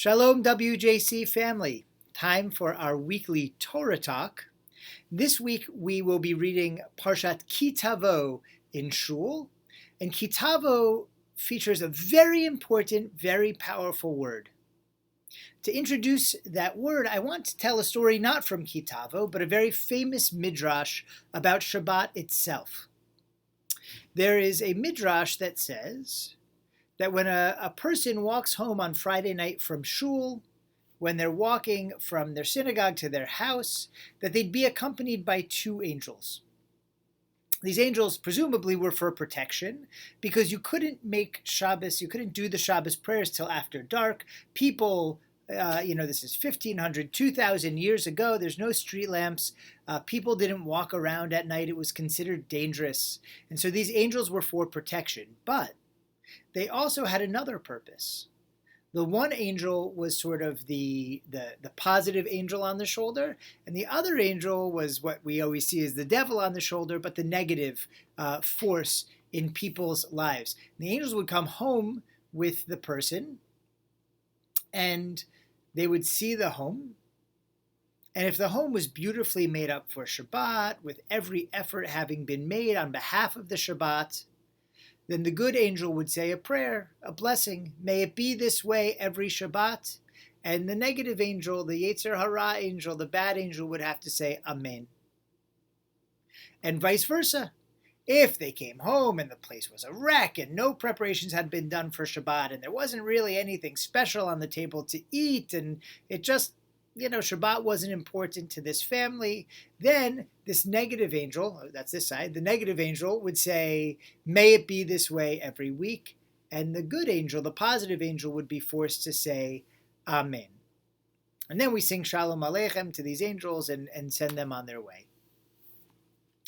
Shalom WJC family. Time for our weekly Torah Talk. This week we will be reading Parshat Ki Tavo in Shul. And Ki Tavo features a very important, very powerful word. To introduce that word, I want to tell a story not from Ki Tavo, but a very famous midrash about Shabbat itself. There is a midrash that says that when a person walks home on Friday night from shul, when they're walking from their synagogue to their house, that they'd be accompanied by two angels. These angels presumably were for protection, because you couldn't make Shabbos, you couldn't do the Shabbos prayers till after dark. People, this is 1,500, 2,000 years ago. There's no street lamps. People didn't walk around at night. It was considered dangerous. And so these angels were for protection. But they also had another purpose. The one angel was sort of the positive angel on the shoulder, and the other angel was what we always see as the devil on the shoulder, but the negative force in people's lives. And the angels would come home with the person, and they would see the home. And if the home was beautifully made up for Shabbat, with every effort having been made on behalf of the Shabbat, then the good angel would say a prayer, a blessing. May it be this way every Shabbat. And the negative angel, the Yetzer Hara angel, the bad angel would have to say Amen. And vice versa. If they came home and the place was a wreck and no preparations had been done for Shabbat and there wasn't really anything special on the table to eat and it just, Shabbat wasn't important to this family, then this negative angel, that's this side, the negative angel would say, may it be this way every week. And the good angel, the positive angel, would be forced to say, Amen. And then we sing Shalom Aleichem to these angels and send them on their way.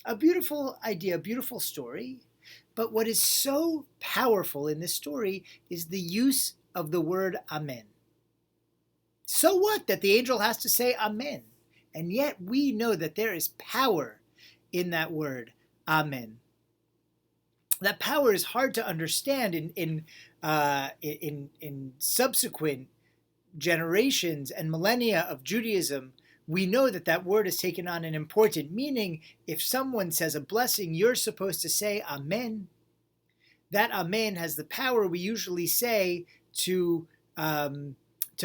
A beautiful idea, a beautiful story. But what is so powerful in this story is the use of the word Amen. So what that the angel has to say Amen? And yet we know that there is power in that word, Amen. That power is hard to understand in subsequent generations and millennia of Judaism. We know that word has taken on an important meaning. If someone says a blessing, you're supposed to say Amen. That Amen has the power, we usually say, to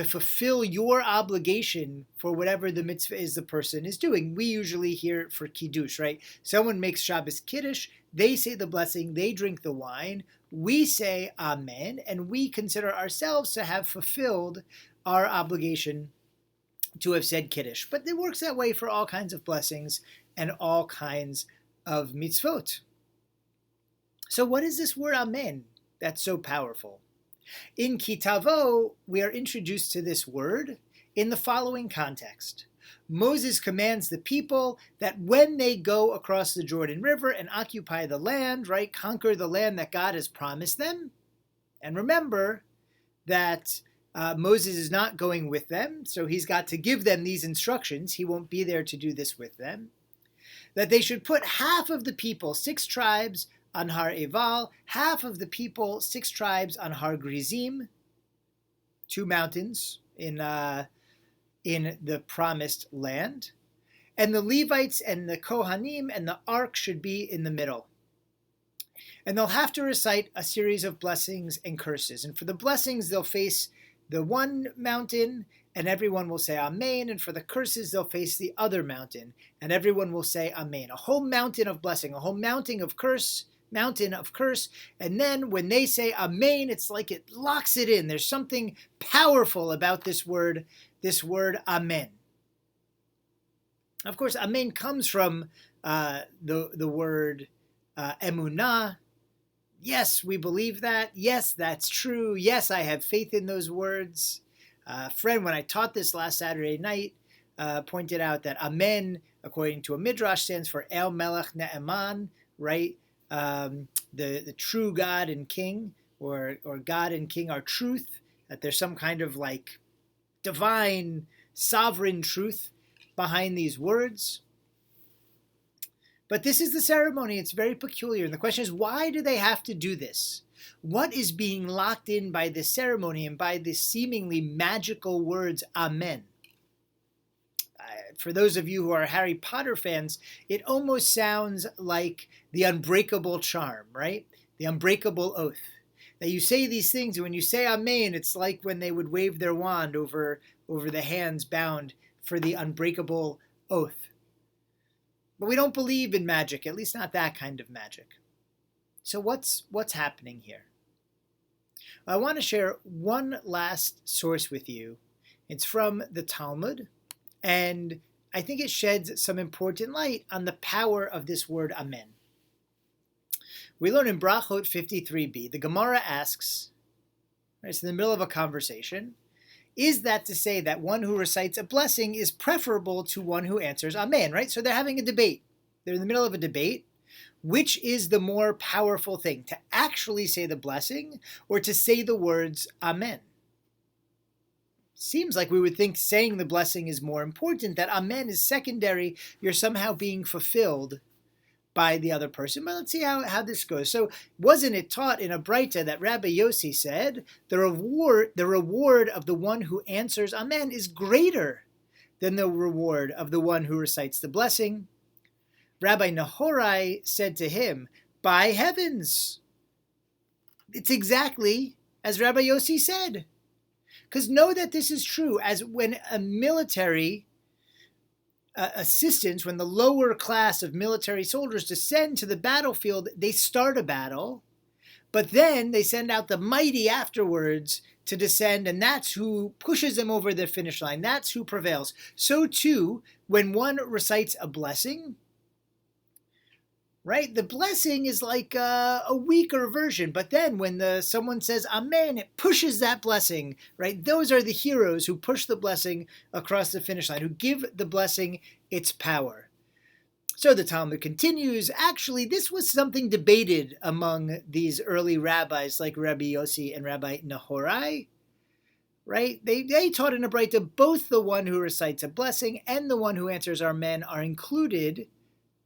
fulfill your obligation for whatever the mitzvah is the person is doing. We usually hear it for Kiddush, right? Someone makes Shabbos Kiddush, they say the blessing, they drink the wine, we say Amen, and we consider ourselves to have fulfilled our obligation to have said Kiddush. But it works that way for all kinds of blessings and all kinds of mitzvot. So what is this word Amen that's so powerful? In Ki Tavo, we are introduced to this word in the following context. Moses commands the people that when they go across the Jordan River and occupy the land, right, conquer the land that God has promised them. And remember that Moses is not going with them, so he's got to give them these instructions. He won't be there to do this with them. That they should put half of the people, 6 tribes, on Har Eval, half of the people, 6 tribes on Har Grizim, 2 mountains in the promised land. And the Levites and the Kohanim and the ark should be in the middle. And they'll have to recite a series of blessings and curses. And for the blessings, they'll face the one mountain, and everyone will say Amen. And for the curses, they'll face the other mountain, and everyone will say Amen. A whole mountain of blessing, a whole mountain of curse, and then when they say Amen, it's like it locks it in. There's something powerful about this word Amen. Of course, Amen comes from the word emunah. Yes, we believe that. Yes, that's true. Yes, I have faith in those words. Friend, when I taught this last Saturday night, pointed out that Amen, according to a midrash, stands for El Melech Ne'eman, right? The true God and King, or God and King are truth, that there's some kind of like divine, sovereign truth behind these words. But this is the ceremony. It's very peculiar. And the question is, why do they have to do this? What is being locked in by this ceremony and by this seemingly magical words, Amen? For those of you who are Harry Potter fans, it almost sounds like the unbreakable charm, right? The unbreakable oath. That you say these things, and when you say Amen, it's like when they would wave their wand over the hands bound for the unbreakable oath. But we don't believe in magic, at least not that kind of magic. So what's happening here? I want to share one last source with you. It's from the Talmud, and I think it sheds some important light on the power of this word Amen. We learn in Brachot 53b, the Gemara asks, it's in the middle of a conversation, is that to say that one who recites a blessing is preferable to one who answers Amen, right? So they're having a debate. They're in the middle of a debate. Which is the more powerful thing, to actually say the blessing or to say the words Amen? Seems like we would think saying the blessing is more important, that Amen is secondary. You're somehow being fulfilled by the other person. But let's see how this goes. So wasn't it taught in a Breita that Rabbi Yossi said, the reward of the one who answers Amen is greater than the reward of the one who recites the blessing? Rabbi Nahorai said to him, by heavens, it's exactly as Rabbi Yossi said. Because know that this is true, as when a military assistants, when the lower class of military soldiers descend to the battlefield, they start a battle, but then they send out the mighty afterwards to descend, and that's who pushes them over the finish line. That's who prevails. So too, when one recites a blessing, right? The blessing is like a weaker version, but then when someone says Amen, it pushes that blessing, right? Those are the heroes who push the blessing across the finish line, who give the blessing its power. So the Talmud continues, actually, this was something debated among these early rabbis like Rabbi Yossi and Rabbi Nahorai, right? They taught in a Breita both the one who recites a blessing and the one who answers Amen are included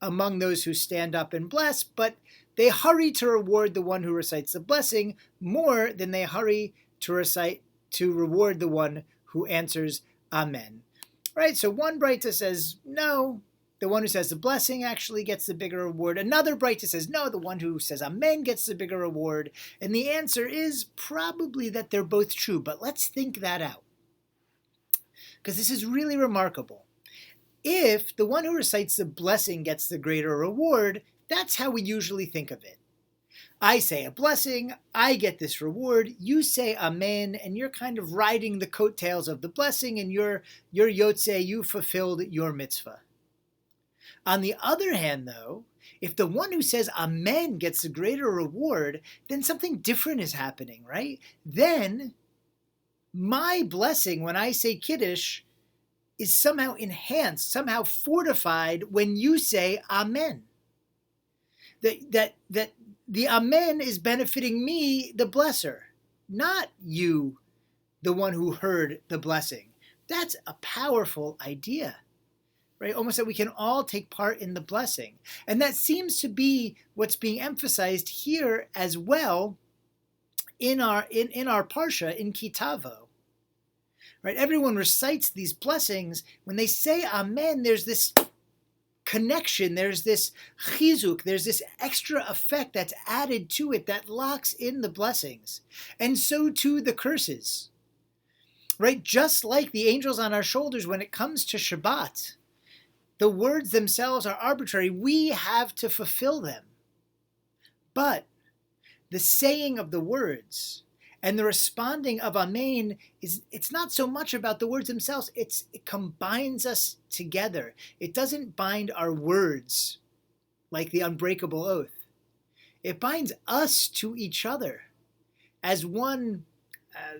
among those who stand up and bless, but they hurry to reward the one who recites the blessing more than they hurry to reward the one who answers Amen. Right? So one Breita says, no, the one who says the blessing actually gets the bigger reward. Another Breita says, no, the one who says Amen gets the bigger reward. And the answer is probably that they're both true, but let's think that out. Because this is really remarkable. If the one who recites the blessing gets the greater reward, that's how we usually think of it. I say a blessing, I get this reward, you say Amen, and you're kind of riding the coattails of the blessing, and you're yotzei, you fulfilled your mitzvah. On the other hand, though, if the one who says Amen gets the greater reward, then something different is happening, right? Then my blessing, when I say Kiddush, is somehow enhanced, somehow fortified when you say Amen. That the Amen is benefiting me, the blesser, not you, the one who heard the blessing. That's a powerful idea, right? Almost that we can all take part in the blessing. And that seems to be what's being emphasized here as well in our parsha, in Ki Tavo. Right? Everyone recites these blessings. When they say Amen, there's this connection, there's this chizuk, there's this extra effect that's added to it that locks in the blessings. And so too the curses. Right? Just like the angels on our shoulders when it comes to Shabbat, the words themselves are arbitrary. We have to fulfill them. But the saying of the words and the responding of Amen it's not so much about the words themselves. It combines us together. It doesn't bind our words like the unbreakable oath. It binds us to each other as one.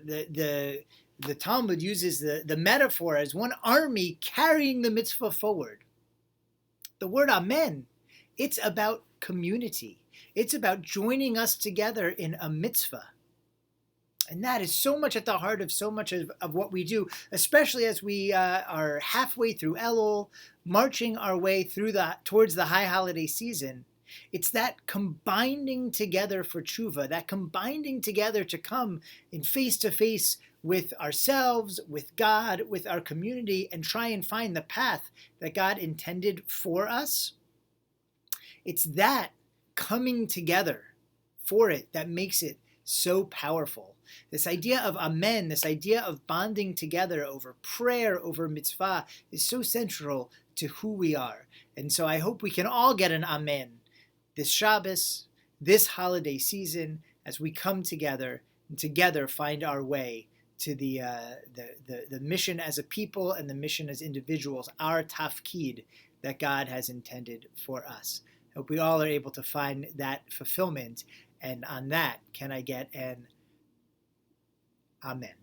The Talmud uses the metaphor as one army carrying the mitzvah forward. The word Amen, it's about community. It's about joining us together in a mitzvah. And that is so much at the heart of so much of what we do, especially as we are halfway through Elul, marching our way through towards the high holiday season. It's that combining together for tshuva, that combining together to come in face to face with ourselves, with God, with our community, and try and find the path that God intended for us. It's that coming together for it that makes it so powerful. This idea of amen, this idea of bonding together over prayer, over mitzvah, is so central to who we are. And so I hope we can all get an amen this Shabbos, this holiday season, as we come together and together find our way to the mission as a people and the mission as individuals, our tafkid that God has intended for us. I hope we all are able to find that fulfillment. And on that, can I get an amen?